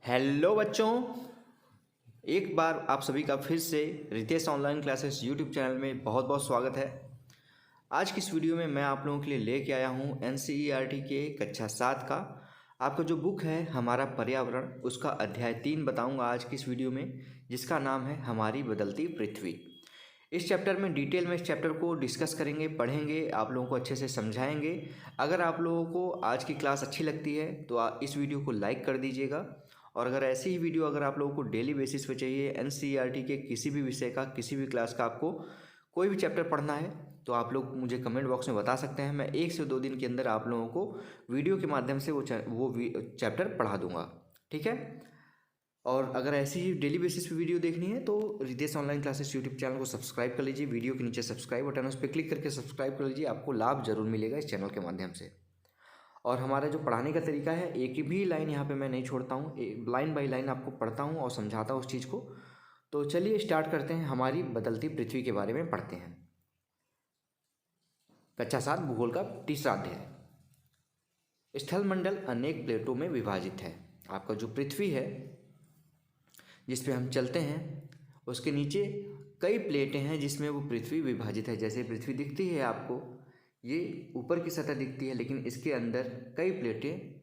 Hello बच्चों, एक बार आप सभी का फिर से Ritesh online classes YouTube channel में बहुत बहुत स्वागत है। आज की इस वीडियो में मैं आप लोगों के लिए लेके आया हूँ एनसीईआरटी के कक्षा 7 का आपका जो बुक है हमारा पर्यावरण, उसका अध्याय 3 बताऊंगा आज की इस वीडियो में, जिसका नाम है हमारी बदलती पृथ्वी। इस चैप्टर में डिटेल में इस चैप्टर को डिस्कस करेंगे, पढ़ेंगे, आप लोगों को अच्छे से समझाएंगे। अगर आप लोगों को आज की क्लास अच्छी लगती है तो इस वीडियो को लाइक कर दीजिएगा। और अगर ऐसी ही वीडियो अगर आप लोगों को डेली बेसिस पे चाहिए, एनसीईआरटी के किसी भी विषय का, किसी भी क्लास का, आपको कोई भी चैप्टर पढ़ना है तो आप लोग मुझे कमेंट बॉक्स में बता सकते हैं। मैं 1 से 2 दिन के अंदर आप लोगों को वीडियो के माध्यम से वो चैप्टर पढ़ा दूंगा, ठीक है। और अगर ऐसी ही डेली बेसिस पे वीडियो देखनी है तो Ritesh online classes YouTube channel को सब्सक्राइब कर लीजिए। वीडियो के नीचे सब्सक्राइब बटन है, उस पर क्लिक करके सब्सक्राइब कर लीजिए, आपको लाभ जरूर मिलेगा इस चैनल के माध्यम से। और हमारा जो पढ़ाने का तरीका है, एक भी लाइन यहाँ पे मैं नहीं छोड़ता हूँ, लाइन बाय लाइन आपको पढ़ता हूँ और समझाता हूँ उस चीज़ को। तो चलिए स्टार्ट करते हैं, हमारी बदलती पृथ्वी के बारे में पढ़ते हैं। कक्षा 7 भूगोल का तीसरा अध्याय। स्थल मंडल अनेक प्लेटों में विभाजित है। आपका जो पृथ्वी है जिस पे हम चलते हैं उसके नीचे कई प्लेटें हैं जिसमें वो पृथ्वी विभाजित है। जैसे पृथ्वी दिखती है आपको, ये ऊपर की सतह दिखती है, लेकिन इसके अंदर कई प्लेटें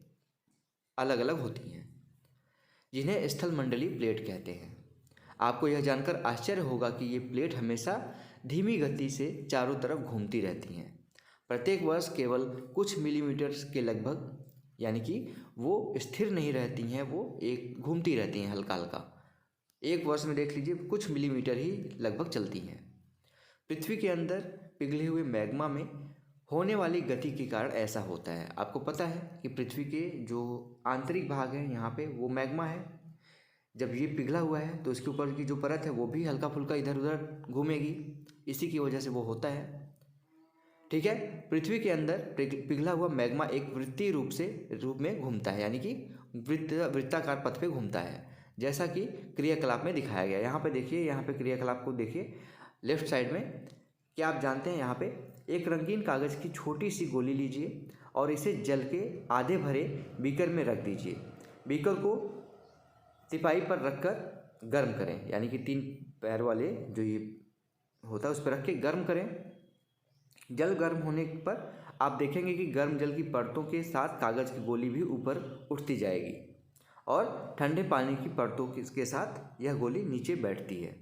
अलग अलग होती हैं जिन्हें स्थल मंडलीय प्लेट कहते हैं। आपको यह जानकर आश्चर्य होगा कि ये प्लेट हमेशा धीमी गति से चारों तरफ घूमती रहती हैं। प्रत्येक वर्ष केवल कुछ मिलीमीटर के लगभग, यानी कि वो स्थिर नहीं रहती हैं, वो एक घूमती रहती हैं हल्का हल्का। एक वर्ष में देख लीजिए कुछ मिलीमीटर ही लगभग चलती हैं। पृथ्वी के अंदर पिघले हुए मैग्मा में होने वाली गति के कारण ऐसा होता है। आपको पता है कि पृथ्वी के जो आंतरिक भाग है यहाँ पे वो मैग्मा है। जब ये पिघला हुआ है तो इसके ऊपर की जो परत है वो भी हल्का फुल्का इधर उधर घूमेगी, इसी की वजह से वो होता है, ठीक है। पृथ्वी के अंदर पिघला हुआ मैग्मा एक वृत्तीय रूप में घूमता है, यानी कि वृत्ताकार पथ पे घूमता है, जैसा कि क्रियाकलाप में दिखाया गया। यहाँ पे देखिए, यहाँ पे क्रियाकलाप को देखिए लेफ्ट साइड में। क्या आप जानते हैं, यहाँ पे एक रंगीन कागज़ की छोटी सी गोली लीजिए और इसे जल के आधे भरे बीकर में रख दीजिए। बीकर को तिपाई पर रखकर गर्म करें, यानी कि 3 पैर वाले जो ये होता है उस पर रख के गर्म करें। जल गर्म होने पर आप देखेंगे कि गर्म जल की परतों के साथ कागज़ की गोली भी ऊपर उठती जाएगी और ठंडे पानी की परतों के साथ यह गोली नीचे बैठती है।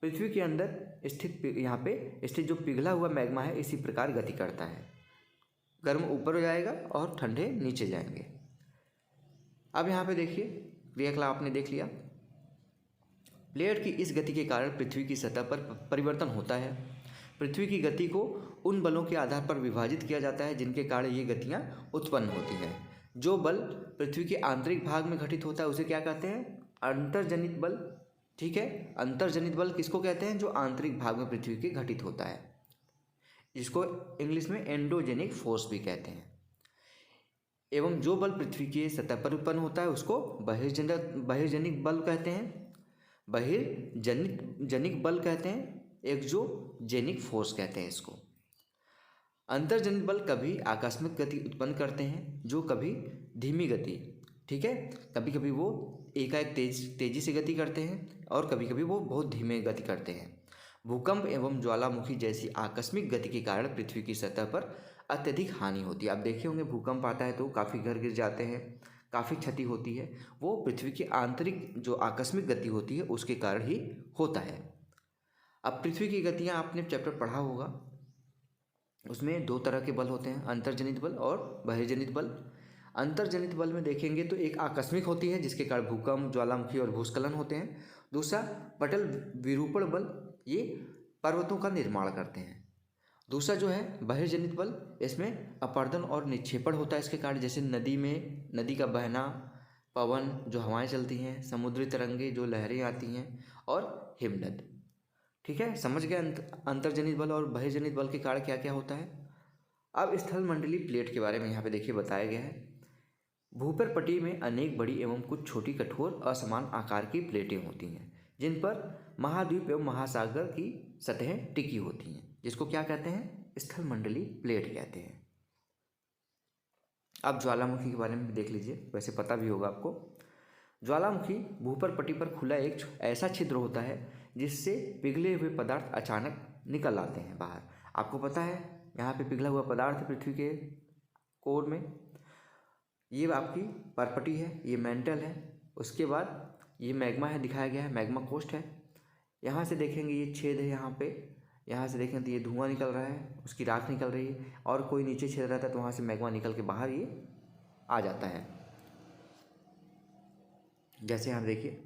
पृथ्वी के अंदर स्थित यहाँ पे स्थित जो पिघला हुआ मैग्मा है इसी प्रकार गति करता है। गर्म ऊपर हो जाएगा और ठंडे नीचे जाएंगे। अब यहाँ पे देखिए क्रियाकलाप आपने देख लिया। प्लेट की इस गति के कारण पृथ्वी की सतह पर परिवर्तन होता है। पृथ्वी की गति को उन बलों के आधार पर विभाजित किया जाता है जिनके कारण ये गतियाँ उत्पन्न होती हैं। जो बल पृथ्वी के आंतरिक भाग में घटित होता है उसे क्या कहते हैं? अंतर्जनित बल, ठीक है। अंतर्जनित बल किसको कहते हैं? जो आंतरिक भाग में पृथ्वी के घटित होता है, जिसको इंग्लिश में एंडोजेनिक फोर्स भी कहते हैं। एवं जो बल पृथ्वी की सतह पर उत्पन्न होता है उसको बहिर्जनिक बल कहते हैं। बहिर्जनिक बल कहते हैं, एक्सोजेनिक फोर्स कहते हैं इसको। अंतर्जनित बल कभी आकस्मिक गति उत्पन्न करते हैं, जो कभी धीमी गति, ठीक है, कभी कभी वो एकाएक तेजी से गति करते हैं और कभी कभी वो बहुत धीमे गति करते हैं। भूकंप एवं ज्वालामुखी जैसी आकस्मिक गति के कारण पृथ्वी की सतह पर अत्यधिक हानि होती है। आप देखे होंगे भूकंप आता है तो काफ़ी घर गिर जाते हैं, काफ़ी क्षति होती है। वो पृथ्वी की आंतरिक जो आकस्मिक गति होती है उसके कारण ही होता है। अब पृथ्वी की गतियाँ आपने चैप्टर पढ़ा होगा, उसमें 2 तरह के बल होते हैं, अंतर्जनित बल और बहिर्जनित बल। अंतर्जनित बल में देखेंगे तो एक आकस्मिक होती है जिसके कारण भूकंप, ज्वालामुखी और भूस्खलन होते हैं। दूसरा पटल विरूपण बल, ये पर्वतों का निर्माण करते हैं। दूसरा जो है बहिर्जनित बल, इसमें अपरदन और निक्षेपण होता है इसके कारण, जैसे नदी का बहना, पवन जो हवाएं चलती हैं, समुद्री तरंगे जो लहरें आती हैं और हिमनद, ठीक है। समझ गए अंतर्जनित बल और बहिर्जनित बल के कारण क्या क्या होता है। अब स्थल मंडलीय प्लेट के बारे में यहाँ पे देखिए बताया गया है। भूपर पट्टी में अनेक बड़ी एवं कुछ छोटी कठोर असमान आकार की प्लेटें होती हैं जिन पर महाद्वीप एवं महासागर की सतहें टिकी होती हैं, जिसको क्या कहते हैं? स्थल मंडलीय प्लेट कहते हैं। अब ज्वालामुखी के बारे में देख लीजिए, वैसे पता भी होगा आपको। ज्वालामुखी भूपर पट्टी पर खुला एक ऐसा छिद्र होता है जिससे पिघले हुए पदार्थ अचानक निकल आते हैं बाहर। आपको पता है यहाँ पे पिघला हुआ पदार्थ पृथ्वी के कोर में, ये आपकी परपटी है, ये मेंटल है। उसके बाद ये मैग्मा है, दिखाया गया है, मैग्मा कोस्ट है। यहाँ से देखेंगे ये छेद है यहाँ पे, यहाँ से देखें तो ये धुआं निकल रहा है, उसकी राख निकल रही है, और कोई नीचे छेद रहता है तो वहाँ से मैग्मा निकल के बाहर ये आ जाता है। जैसे यहाँ देखिए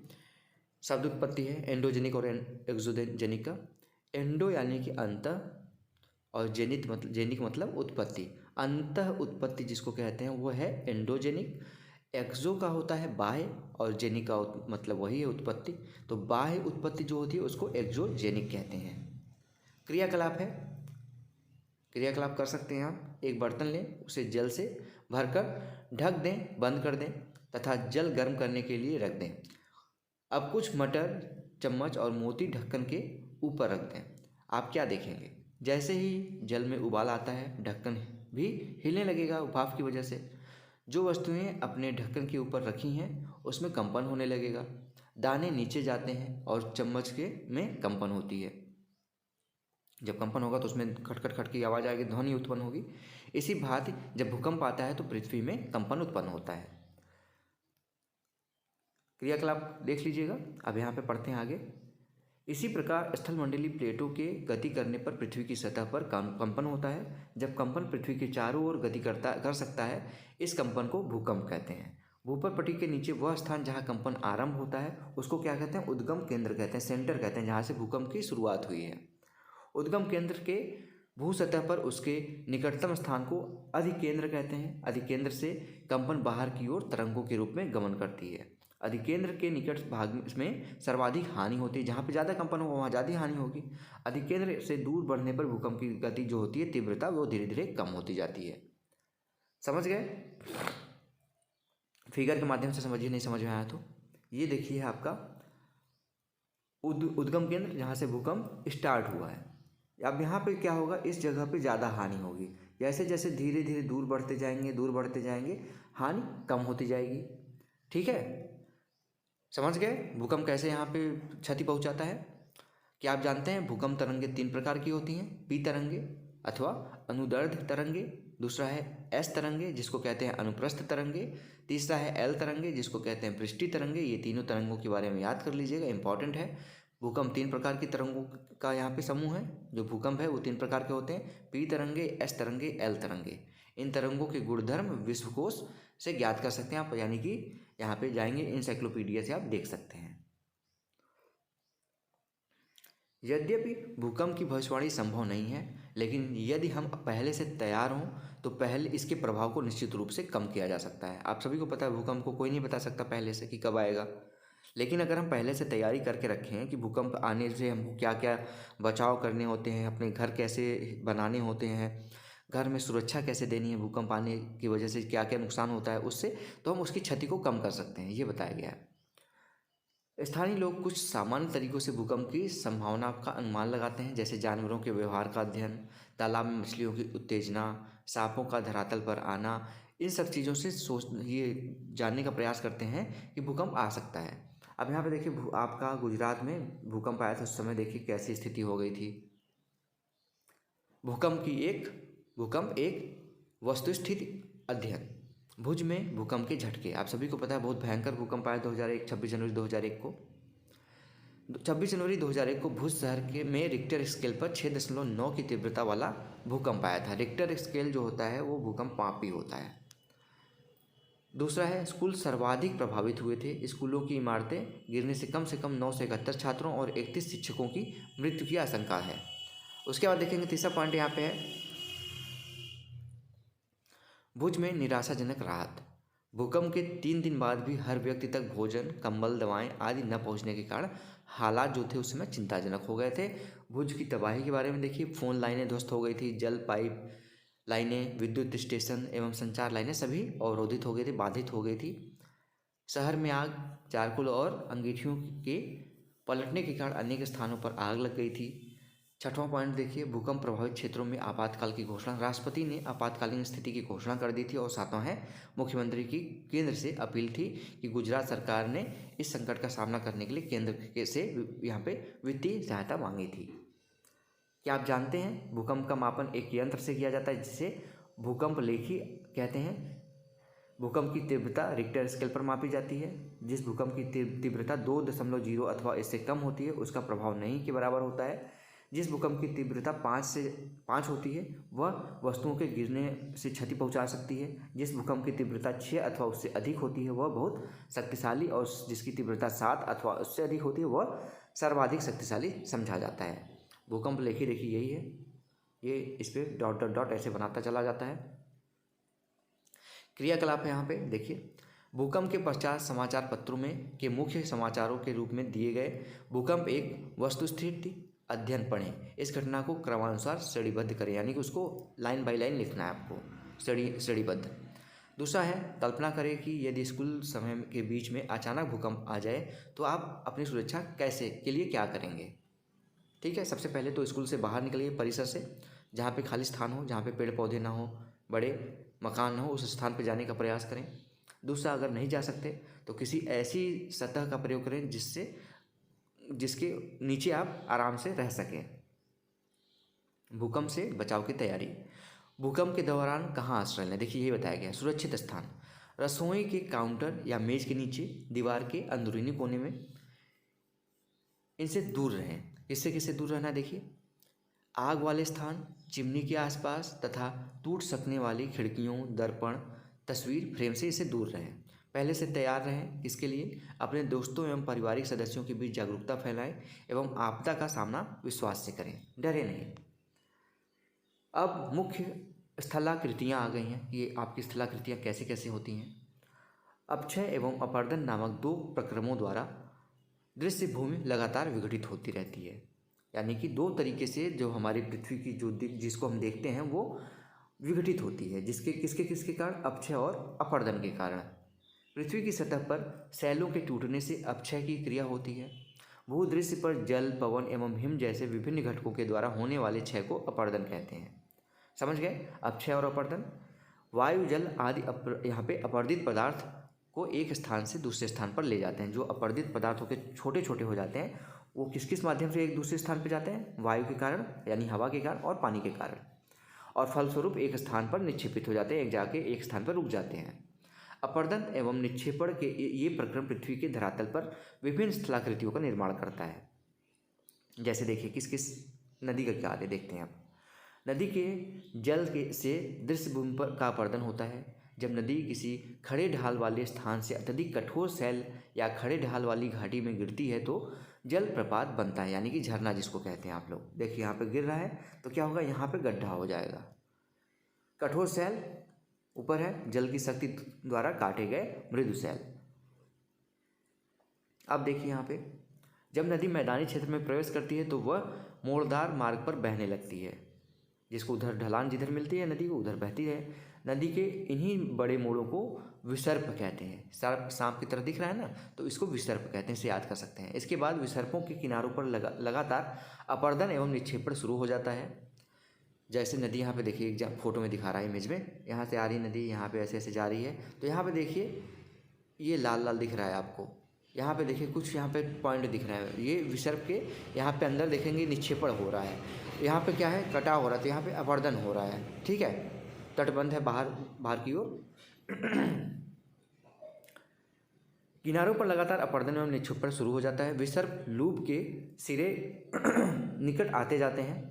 शब्द उत्पत्ति है एंडोजेनिक और एक्सोजेनिक का। एंडो यानी कि अंतः, और जेनिक मतलब उत्पत्ति। अंतः उत्पत्ति जिसको कहते हैं वो है एंडोजेनिक। एक्सो का होता है बाह्य, और जेनिक का मतलब वही है उत्पत्ति। तो बाह्य उत्पत्ति जो होती है उसको एक्सोजेनिक कहते हैं। क्रियाकलाप है, क्रियाकलाप कर सकते हैं आप। एक बर्तन लें, उसे जल से भरकर ढक दें, बंद कर दें तथा जल गर्म करने के लिए रख दें। अब कुछ मटर, चम्मच और मोती ढक्कन के ऊपर रख दें। आप क्या देखेंगे, जैसे ही जल में उबाल आता है ढक्कन भी हिलने लगेगा भाप की वजह से। जो वस्तुएं अपने ढक्कन के ऊपर रखी हैं उसमें कंपन होने लगेगा, दाने नीचे जाते हैं और चम्मच के में कंपन होती है। जब कंपन होगा तो उसमें खटखट खट की आवाज़ आएगी, ध्वनि उत्पन्न होगी। इसी भांति जब भूकंप आता है तो पृथ्वी में कंपन उत्पन्न होता है। क्रियाकलाप देख लीजिएगा। अब यहाँ पे पढ़ते हैं आगे। इसी प्रकार स्थलमंडलीय प्लेटों के गति करने पर पृथ्वी की सतह पर कंपन होता है। जब कंपन पृथ्वी के चारों ओर गति कर सकता है, इस कंपन को भूकंप कहते हैं। भूपर पट्टी के नीचे वह स्थान जहाँ कंपन आरंभ होता है उसको क्या कहते हैं, उद्गम केंद्र कहते हैं, सेंटर कहते हैं, जहाँ से भूकंप की शुरुआत हुई है। उद्गम केंद्र के भू सतह पर उसके निकटतम स्थान को अधिकेंद्र कहते हैं। अधिकेंद्र से कंपन बाहर की ओर तरंगों के रूप में गमन करती है। अधिकेंद्र के निकट भाग में सर्वाधिक हानि होती है, जहाँ पे ज़्यादा कंपन होगा वहाँ ज़्यादा हानि होगी। अधिकेंद्र से दूर बढ़ने पर भूकंप की गति जो होती है, तीव्रता, वो धीरे धीरे कम होती जाती है। समझ गए? फिगर के माध्यम से समझिए, नहीं समझ में आया तो ये देखिए आपका उद्गम केंद्र जहाँ से भूकंप स्टार्ट हुआ है। अब यहाँ पे क्या होगा, इस जगह पे ज़्यादा हानि होगी। जैसे जैसे धीरे धीरे दूर बढ़ते जाएंगे हानि कम होती जाएगी। ठीक है, समझ गए भूकंप कैसे यहाँ पे क्षति पहुँचाता है? क्या आप जानते हैं भूकंप तरंगे 3 प्रकार की होती हैं, पी तरंगे अथवा अनुदैर्ध्य तरंगे, दूसरा है एस तरंगे जिसको कहते हैं अनुप्रस्थ तरंगे, तीसरा है एल तरंगे जिसको कहते हैं पृष्ठीय तरंगे। ये तीनों तरंगों के बारे में याद कर लीजिएगा, इंपॉर्टेंट है। भूकंप 3 प्रकार की तरंगों का यहाँ पे समूह है। जो भूकंप है वो 3 प्रकार के होते हैं, पी तरंगे, एस तरंगे, एल तरंगे। इन तरंगों के गुणधर्म विश्वकोश से ज्ञात कर सकते हैं आप, यानी कि यहाँ पे जाएंगे इंसाइक्लोपीडिया से आप देख सकते हैं। यद्यपि भूकंप की भविष्यवाणी संभव नहीं है, लेकिन यदि हम पहले से तैयार हों तो पहले इसके प्रभाव को निश्चित रूप से कम किया जा सकता है। आप सभी को पता है भूकंप को कोई नहीं बता सकता पहले से कि कब आएगा, लेकिन अगर हम पहले से तैयारी करके रखें कि भूकंप आने से हमको क्या क्या बचाव करने होते हैं, अपने घर कैसे बनाने होते हैं, घर में सुरक्षा कैसे देनी है, भूकंप आने की वजह से क्या क्या नुकसान होता है उससे, तो हम उसकी क्षति को कम कर सकते हैं, ये बताया गया है। स्थानीय लोग कुछ सामान्य तरीकों से भूकंप की संभावना का अनुमान लगाते हैं, जैसे जानवरों के व्यवहार का अध्ययन, तालाब में मछलियों की उत्तेजना, सांपों का धरातल पर आना। इन सब चीज़ों से ये जानने का प्रयास करते हैं कि भूकंप आ सकता है। अब यहाँ पे देखिए आपका गुजरात में भूकंप आया था, उस समय देखिए कैसी स्थिति हो गई थी। भूकंप एक वस्तुस्थिति अध्ययन। भुज में भूकंप के झटके, आप सभी को पता है बहुत भयंकर भूकंप आया 2001, 26 जनवरी 2001 को। 26 जनवरी 2001 को भुज शहर के में रिक्टर स्केल पर 6.9 की तीव्रता वाला भूकंप आया था। रिक्टर स्केल जो होता है वो भूकंप मापी होता है। दूसरा है स्कूल सर्वाधिक प्रभावित हुए थे। स्कूलों की इमारतें गिरने से कम 971 छात्रों और 31 शिक्षकों की मृत्यु की आशंका है। उसके बाद देखेंगे तीसरा पॉइंट यहाँ पे है भुज में निराशाजनक राहत। भूकंप के 3 दिन बाद भी हर व्यक्ति तक भोजन, कंबल, दवाएं आदि न पहुंचने के कारण हालात जो थे उस समय चिंताजनक हो गए थे। भुज की तबाही के बारे में देखिए, फ़ोन लाइनें ध्वस्त हो गई थी, जल पाइप लाइनें, विद्युत स्टेशन एवं संचार लाइनें सभी अवरोधित हो गई थी, बाधित हो गई थी। शहर में आग, चारकोल और अंगीठियों के पलटने के कारण अनेक स्थानों पर आग लग गई थी। छठवां पॉइंट देखिए, भूकंप प्रभावित क्षेत्रों में आपातकाल की घोषणा। राष्ट्रपति ने आपातकालीन स्थिति की घोषणा कर दी थी। और सातवां है, मुख्यमंत्री की केंद्र से अपील थी कि गुजरात सरकार ने इस संकट का सामना करने के लिए केंद्र से यहाँ पे वित्तीय सहायता मांगी थी। क्या आप जानते हैं भूकंप का मापन एक यंत्र से किया जाता है जिसे भूकंप लेखी कहते हैं। भूकंप की तीव्रता रिक्टर स्केल पर मापी जाती है। जिस भूकंप की तीव्रता 2.0 अथवा इससे कम होती है उसका प्रभाव नहीं के बराबर होता है। जिस भूकंप की तीव्रता 5 होती है वह वस्तुओं के गिरने से क्षति पहुंचा सकती है। जिस भूकंप की तीव्रता 6 अथवा उससे अधिक होती है वह बहुत शक्तिशाली, और जिसकी तीव्रता 7 अथवा उससे अधिक होती है वह सर्वाधिक शक्तिशाली समझा जाता है। भूकंप लेखी देखिए यही है, ये इस पर डॉट डॉट डॉट ऐसे बनाता चला जाता है। क्रियाकलाप है यहाँ पे देखिए, भूकंप के पश्चात समाचार पत्रों में के मुख्य समाचारों के रूप में दिए गए भूकंप एक वस्तुस्थिति अध्ययन पढ़ें। इस घटना को क्रमानुसार श्रेणीबद्ध करें, यानी कि उसको लाइन बाय लाइन लिखना है आपको, श्रेणीबद्ध। दूसरा है, कल्पना करें कि यदि स्कूल समय के बीच में अचानक भूकंप आ जाए तो आप अपनी सुरक्षा कैसे के लिए क्या करेंगे। ठीक है, सबसे पहले तो स्कूल से बाहर निकलिए, परिसर से, जहाँ पे खाली स्थान हो, जहाँ पे पेड़ पौधे ना हो, बड़े मकान ना हो, उस स्थान पे जाने का प्रयास करें। दूसरा, अगर नहीं जा सकते तो किसी ऐसी सतह का प्रयोग करें जिसके नीचे आप आराम से रह सकें। भूकंप से बचाव की तैयारी। भूकंप के दौरान कहाँ आश्रय लें, देखिए यही बताया गया। सुरक्षित स्थान, रसोई के काउंटर या मेज के नीचे, दीवार के अंदरूनी कोने में, इनसे दूर रहें। किससे किससे दूर रहना देखिए, आग वाले स्थान, चिमनी के आसपास तथा टूट सकने वाली खिड़कियों, दर्पण, तस्वीर फ्रेम से इसे दूर रहें। पहले से तैयार रहें, इसके लिए अपने दोस्तों एवं पारिवारिक सदस्यों के बीच जागरूकता फैलाएं एवं आपदा का सामना विश्वास से करें, डरे नहीं। अब मुख्य स्थलाकृतियाँ आ गई हैं, ये आपकी स्थलाकृतियाँ कैसे कैसे होती हैं। अपक्षय एवं अपर्दन नामक 2 प्रक्रमों द्वारा दृश्य भूमि लगातार विघटित होती रहती है, यानी कि 2 तरीके से जो हमारी पृथ्वी की जिसको हम देखते हैं वो विघटित होती है। किसके कारण, अपक्षय और अपर्दन के कारण। पृथ्वी की सतह पर शैलों के टूटने से अपक्षय की क्रिया होती है। भूदृश्य पर जल, पवन एवं हिम जैसे विभिन्न घटकों के द्वारा होने वाले क्षय को अपर्दन कहते हैं। समझ गए, अपक्षय और अपर्दन। वायु, जल आदि यहाँ पे अपर्दित पदार्थ को एक स्थान से दूसरे स्थान पर ले जाते हैं। जो अपर्दित पदार्थों के छोटे छोटे हो जाते हैं वो किस माध्यम से एक दूसरे स्थान पर जाते हैं, वायु के कारण यानी हवा के कारण और पानी के कारण, और फलस्वरूप एक स्थान पर निक्षेपित हो जाते हैं, एक स्थान पर रुक जाते हैं। अपर्दन एवं निक्षेपण के ये प्रक्रम पृथ्वी के धरातल पर विभिन्न स्थलाकृतियों का निर्माण करता है। जैसे देखिए किस नदी का क्या है देखते हैं आप। नदी के जल से दृश्य भूमि पर का अपर्दन होता है। जब नदी किसी खड़े ढाल वाले स्थान से अत्यधिक कठोर शैल या खड़े ढाल वाली घाटी में गिरती है तो जल प्रपात बनता है, यानी कि झरना जिसको कहते हैं आप लोग। देखिए यहाँ पे गिर रहा है तो क्या होगा, यहाँ पे गड्ढा हो जाएगा। कठोर शैल ऊपर है, जल की शक्ति द्वारा काटे गए मृदु शैल। अब देखिए यहाँ पे जब नदी मैदानी क्षेत्र में प्रवेश करती है तो वह मोड़दार मार्ग पर बहने लगती है, जिसको उधर ढलान जिधर मिलती है नदी को उधर बहती है। नदी के इन्हीं बड़े मोड़ों को विसर्प कहते हैं। सर्प सांप की तरह दिख रहा है ना, तो इसको विसर्प कहते हैं, इसे याद कर सकते हैं। इसके बाद विसर्पों के किनारों पर लगातार अपर्दन एवं निक्षेपण शुरू हो जाता है। जैसे नदी यहाँ पे देखिए एक फोटो में दिखा रहा है इमेज में, यहाँ से आ रही नदी, यहाँ पे ऐसे ऐसे जा रही है। तो यहाँ पे देखिए ये लाल लाल दिख रहा है आपको, यहाँ पे देखिए कुछ यहाँ पे पॉइंट दिख रहा है, ये विसर्प के यहाँ पे अंदर देखेंगे निक्षेपण हो रहा है। यहाँ पे क्या है, कटाव हो रहा है, तो यहाँ पे अपर्दन हो रहा है। ठीक है, तटबंध है बाहर की ओर। किनारों पर लगातार अपर्दन एवं निक्षेपण शुरू हो जाता है। विसर्प लूप के सिरे निकट आते जाते हैं।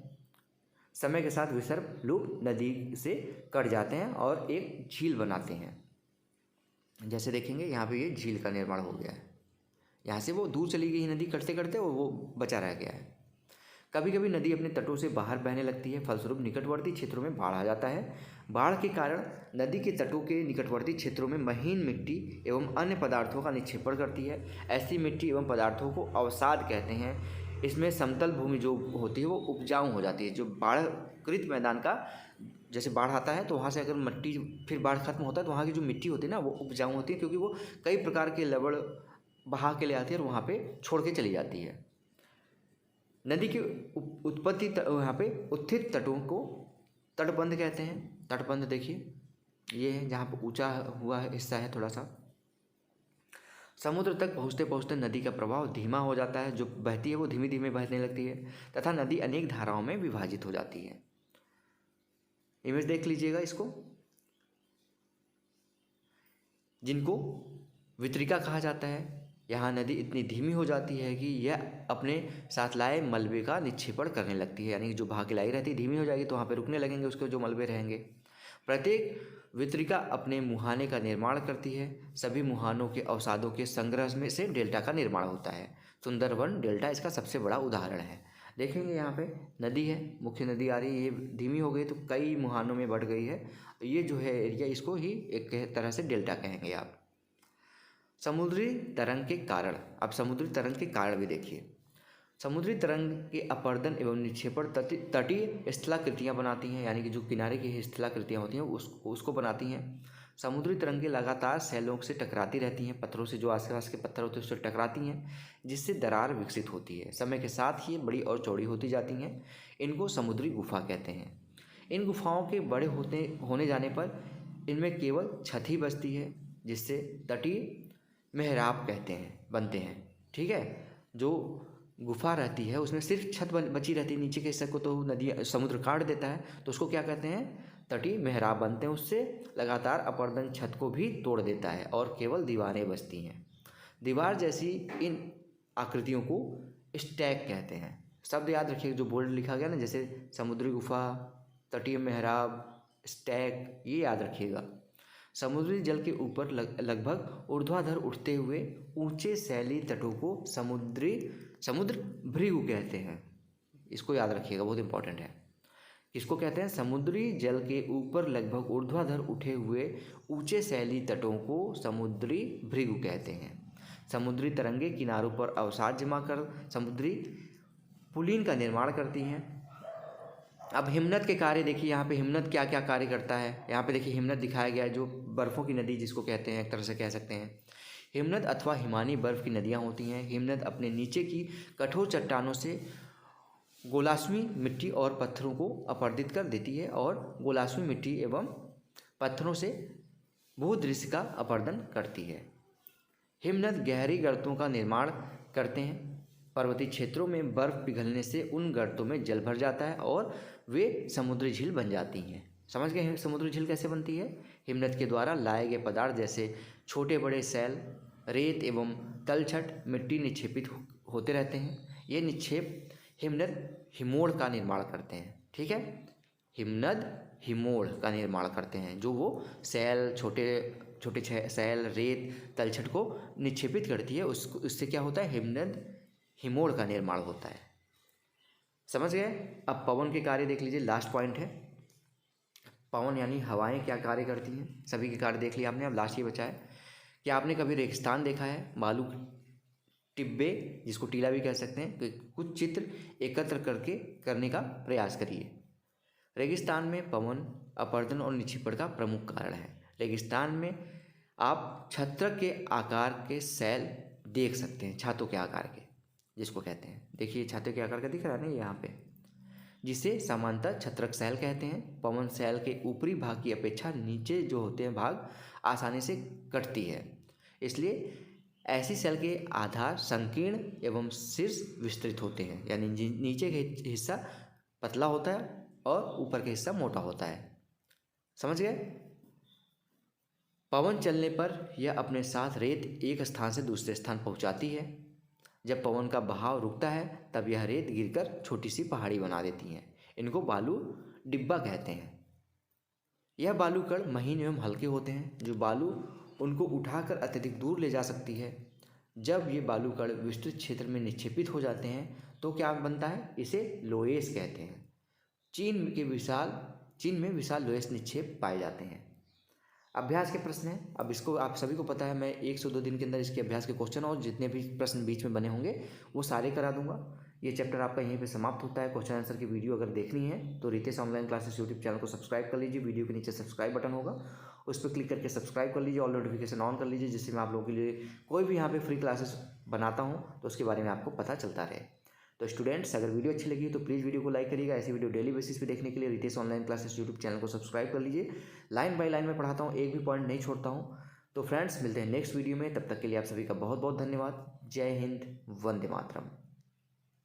समय के साथ विसर्प लूप नदी से कट जाते हैं और एक झील बनाते हैं। जैसे देखेंगे यहाँ पे ये झील का निर्माण हो गया है, यहाँ से वो दूर चली गई नदी करते करते और वो बचा रह गया है। कभी कभी नदी अपने तटों से बाहर बहने लगती है, फलस्वरूप निकटवर्ती क्षेत्रों में बाढ़ आ जाता है। बाढ़ के कारण नदी के तटों के निकटवर्ती क्षेत्रों में महीन मिट्टी एवं अन्य पदार्थों का निक्षेपण करती है। ऐसी मिट्टी एवं पदार्थों को अवसाद कहते हैं। इसमें समतल भूमि जो होती है वो उपजाऊ हो जाती है। जो बाढ़कृत मैदान का जैसे बाढ़ आता है तो वहाँ से अगर मिट्टी फिर बाढ़ खत्म होता है तो वहाँ की जो मिट्टी होती है ना वो उपजाऊ होती है, क्योंकि वो कई प्रकार के लवण बहा के ले आती है और वहाँ पे छोड़ के चली जाती है। नदी की उत्पत्ति यहाँ पे उत्थित तटों को तटबंध कहते हैं। तटबंध देखिए ये है जहाँ पर ऊंचा हुआ हिस्सा है थोड़ा सा। समुद्र तक पहुँचते पहुँचते नदी का प्रवाह धीमा हो जाता है, जो बहती है वो धीमी धीमे बहने लगती है तथा नदी अनेक धाराओं में विभाजित हो जाती है। इमेज देख लीजिएगा इसको, जिनको वितरिका कहा जाता है। यहाँ नदी इतनी धीमी हो जाती है कि यह अपने साथ लाए मलबे का निक्षेपण करने लगती है, यानी कि जो बहा के लाई रहती है धीमी हो जाएगी तो वहाँ पे रुकने लगेंगे उसके जो मलबे रहेंगे। प्रत्येक वितरिका अपने मुहाने का निर्माण करती है। सभी मुहानों के अवसादों के संग्रह में से डेल्टा का निर्माण होता है। सुंदरवन डेल्टा इसका सबसे बड़ा उदाहरण है। देखेंगे यहाँ पे नदी है, मुख्य नदी आ रही है, ये धीमी हो गई तो कई मुहानों में बढ़ गई है। ये जो है एरिया, इसको ही एक तरह से डेल्टा कहेंगे आप। समुद्री तरंग के कारण, अब समुद्री तरंग के कारण भी देखिए। समुद्री तरंग के अपर्दन एवं निक्षेपण तटीय स्थलाकृतियाँ बनाती हैं, यानी कि जो किनारे की स्थलाकृतियाँ होती हैं उसको बनाती हैं। समुद्री तरंगें लगातार सैलों से टकराती रहती हैं, पत्थरों से, जो आसपास के पत्थर होते हैं उससे टकराती हैं, जिससे दरार विकसित होती है। समय के साथ ही बड़ी और चौड़ी होती जाती हैं। इनको समुद्री गुफा कहते हैं। इन गुफाओं के बड़े होने जाने पर इनमें केवल छत ही बचती है, जिससे तटीय मेहराब बनते हैं। ठीक है, जो गुफा रहती है उसमें सिर्फ छत बची रहती है, नीचे के हिस्से को तो नदी समुद्र काट देता है, तो उसको क्या कहते हैं, तटीय मेहराब बनते हैं। उससे लगातार अपर्दन छत को भी तोड़ देता है और केवल दीवारें बचती हैं। दीवार जैसी इन आकृतियों को स्टैक कहते हैं। शब्द याद रखिए, जो बोल्ड लिखा गया ना, जैसे समुद्री गुफा, तटीय मेहराब, स्टैक, ये याद रखिएगा। समुद्री जल के ऊपर लगभग ऊर्ध्वाधर उठते हुए ऊंचे शैली तटों को समुद्र भृगु कहते हैं। इसको याद रखिएगा, बहुत इंपॉर्टेंट है। इसको कहते हैं समुद्री जल के ऊपर लगभग ऊर्ध्वाधर उठे हुए ऊंचे शैली तटों को समुद्री भृगु कहते हैं। समुद्री तरंगे किनारों पर अवसाद जमा कर समुद्री पुलिन का निर्माण करती हैं। अब हिमनद के कार्य देखिए, यहाँ पे हिमनद क्या क्या कार्य करता है। यहाँ पे देखिए हिमनद दिखाया गया है, जो बर्फ़ों की नदी जिसको कहते हैं, एक तरह से कह सकते हैं। हिमनद अथवा हिमानी बर्फ़ की नदियाँ होती हैं। हिमनद अपने नीचे की कठोर चट्टानों से गोलाश्मी मिट्टी और पत्थरों को अपरदित कर देती है और गोलाश्मी मिट्टी एवं पत्थरों से भूदृश्य का अपरदन करती है। हिमनद गहरी गर्तों का निर्माण करते हैं। पर्वतीय क्षेत्रों में बर्फ़ पिघलने से उन गर्तों में जल भर जाता है और वे समुद्री झील बन जाती हैं। समझ गए समुद्री झील कैसे बनती है? हिमनद के द्वारा लाए गए पदार्थ जैसे छोटे बड़े सैल, रेत एवं तलछट मिट्टी निक्षेपित होते रहते हैं। ये निक्षेप हिमनद हिमोड़ का निर्माण करते हैं। ठीक है, हिमनद हिमोड़ का निर्माण करते हैं, जो वो सैल, छोटे सैल, रेत, तलछट को निक्षेपित करती है। उससे क्या होता है, हिमनद हिमोड़ का निर्माण होता है। समझ गए? अब पवन के कार्य देख लीजिए, लास्ट पॉइंट है। पवन यानी हवाएं क्या कार्य करती हैं, सभी के कार्य देख लिए आपने। अब लास्ट ये बचा है, क्या आपने कभी रेगिस्तान देखा है? बालू टिब्बे, जिसको टीला भी कह सकते हैं, तो कुछ चित्र एकत्र करने का प्रयास करिए। रेगिस्तान में पवन अपर्दन और निक्षेपण का प्रमुख कारण है। रेगिस्तान में आप छत्रक के आकार के सैल देख सकते हैं, छातों के आकार के, जिसको कहते हैं, देखिए छातों के आकार का दिख रहा है ना यहाँ पे, जिसे सामान्यतः छत्रक सैल कहते हैं। पवन सैल के ऊपरी भाग की अपेक्षा नीचे जो होते हैं भाग आसानी से कटती है, इसलिए ऐसी सेल के आधार संकीर्ण एवं शीर्ष विस्तृत होते हैं, यानी नीचे का हिस्सा पतला होता है और ऊपर का हिस्सा मोटा होता है। समझ गए? पवन चलने पर यह अपने साथ रेत एक स्थान से दूसरे स्थान पहुंचाती है। जब पवन का बहाव रुकता है तब यह रेत गिरकर छोटी सी पहाड़ी बना देती हैं। इनको बालू डिब्बा कहते हैं। यह बालू कण महीन एवं हल्के होते हैं, जो बालू उनको उठाकर अत्यधिक दूर ले जा सकती है। जब ये बालू कण विस्तृत क्षेत्र में निक्षेपित हो जाते हैं तो क्या बनता है, इसे लोएस कहते हैं। चीन में विशाल लोएस निक्षेप पाए जाते हैं। अभ्यास के प्रश्न हैं, अब इसको आप सभी को पता है, मैं 102 दिन के अंदर इसके अभ्यास के क्वेश्चन और जितने भी प्रश्न बीच में बने होंगे वो सारे करा दूंगा। ये चैप्टर आपका यहीं पे समाप्त होता है। क्वेश्चन आंसर की वीडियो अगर देखनी है तो Ritesh online classes YouTube channel को सब्सक्राइब कर लीजिए। वीडियो के नीचे सब्सक्राइब बटन होगा, उस पर क्लिक करके सब्सक्राइब कर लीजिए, ऑल नोटिफिकेशन ऑन कर लीजिए, जिससे मैं आप लोगों के लिए कोई भी यहाँ पे फ्री क्लासेस बनाता हूँ तो उसके बारे में आपको पता चलता रहे। तो स्टूडेंट्स, अगर वीडियो अच्छी लगी तो प्लीज़ वीडियो को लाइक करिएगा। ऐसी वीडियो डेली बेसिस पे देखने के लिए Ritesh online classes YouTube channel को सब्सक्राइब कर लीजिए। लाइन बाय लाइन में पढ़ाता हूँ, एक भी पॉइंट नहीं छोड़ता हूँ। तो फ्रेंड्स, मिलते हैं नेक्स्ट वीडियो में, तब तक के लिए आप सभी का बहुत बहुत धन्यवाद। जय हिंद, वंदे मातरम।